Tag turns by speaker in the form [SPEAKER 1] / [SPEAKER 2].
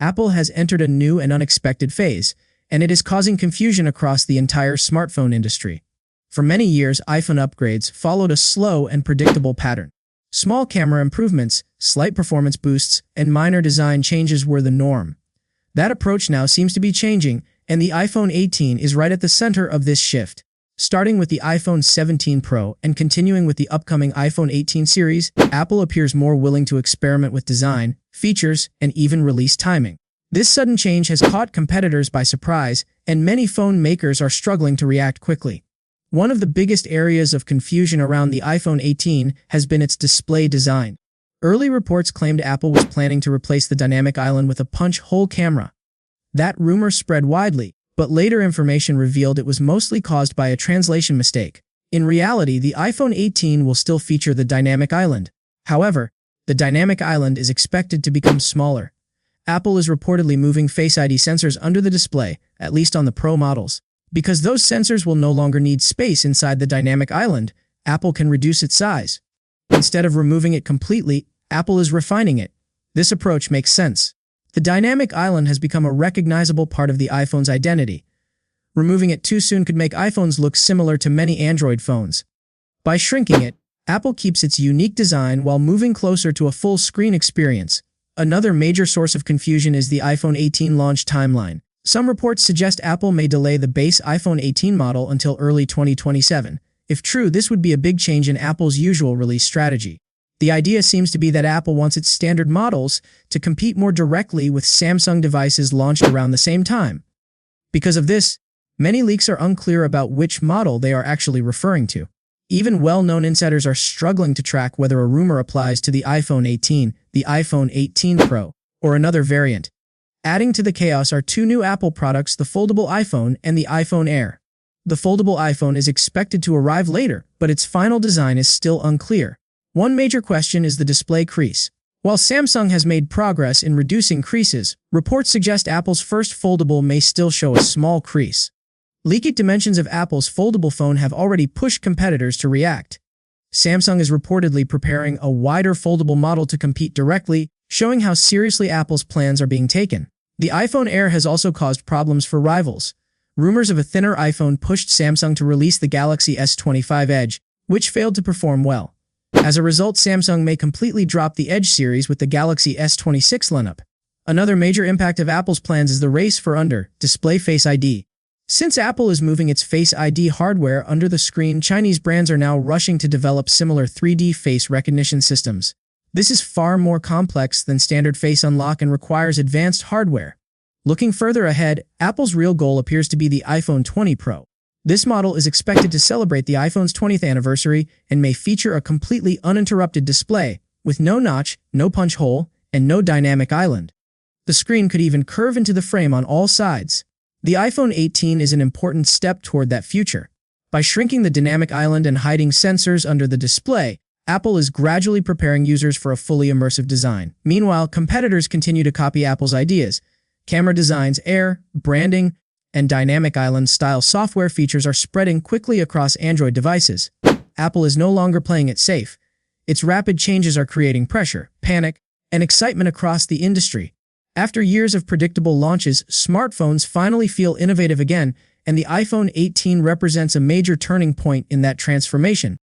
[SPEAKER 1] Apple has entered a new and unexpected phase, and it is causing confusion across the entire smartphone industry. For many years, iPhone upgrades followed a slow and predictable pattern. Small camera improvements, slight performance boosts, and minor design changes were the norm. That approach now seems to be changing, and the iPhone 18 is right at the center of this shift. Starting with the iPhone 17 Pro and continuing with the upcoming iPhone 18 series, Apple appears more willing to experiment with design, features, and even release timing. This sudden change has caught competitors by surprise, and many phone makers are struggling to react quickly. One of the biggest areas of confusion around the iPhone 18 has been its display design. Early reports claimed Apple was planning to replace the dynamic island with a punch-hole camera. That rumor spread widely, but later information revealed it was mostly caused by a translation mistake. In reality, the iPhone 18 will still feature the dynamic island. However, the dynamic island is expected to become smaller. Apple is reportedly moving Face ID sensors under the display, at least on the Pro models. Because those sensors will no longer need space inside the dynamic island, Apple can reduce its size. Instead of removing it completely, Apple is refining it. This approach makes sense. The dynamic island has become a recognizable part of the iPhone's identity. Removing it too soon could make iPhones look similar to many Android phones. By shrinking it, Apple keeps its unique design while moving closer to a full-screen experience. Another major source of confusion is the iPhone 18 launch timeline. Some reports suggest Apple may delay the base iPhone 18 model until early 2027. If true, this would be a big change in Apple's usual release strategy. The idea seems to be that Apple wants its standard models to compete more directly with Samsung devices launched around the same time. Because of this, many leaks are unclear about which model they are actually referring to. Even well-known insiders are struggling to track whether a rumor applies to the iPhone 18, the iPhone 18 Pro, or another variant. Adding to the chaos are two new Apple products, the foldable iPhone and the iPhone Air. The foldable iPhone is expected to arrive later, but its final design is still unclear. One major question is the display crease. While Samsung has made progress in reducing creases, reports suggest Apple's first foldable may still show a small crease. Leaked dimensions of Apple's foldable phone have already pushed competitors to react. Samsung is reportedly preparing a wider foldable model to compete directly, showing how seriously Apple's plans are being taken. The iPhone Air has also caused problems for rivals. Rumors of a thinner iPhone pushed Samsung to release the Galaxy S25 Edge, which failed to perform well. As a result, Samsung may completely drop the Edge series with the Galaxy S26 lineup. Another major impact of Apple's plans is the race for under-display Face ID. Since Apple is moving its Face ID hardware under the screen, Chinese brands are now rushing to develop similar 3D face recognition systems. This is far more complex than standard Face Unlock and requires advanced hardware. Looking further ahead, Apple's real goal appears to be the iPhone 20 Pro. This model is expected to celebrate the iPhone's 20th anniversary and may feature a completely uninterrupted display, with no notch, no punch hole, and no dynamic island. The screen could even curve into the frame on all sides. The iPhone 18 is an important step toward that future. By shrinking the dynamic island and hiding sensors under the display, Apple is gradually preparing users for a fully immersive design. Meanwhile, competitors continue to copy Apple's ideas. Camera designs, Air, branding, and dynamic island-style software features are spreading quickly across Android devices. Apple is no longer playing it safe. Its rapid changes are creating pressure, panic, and excitement across the industry. After years of predictable launches, smartphones finally feel innovative again, and the iPhone 18 represents a major turning point in that transformation.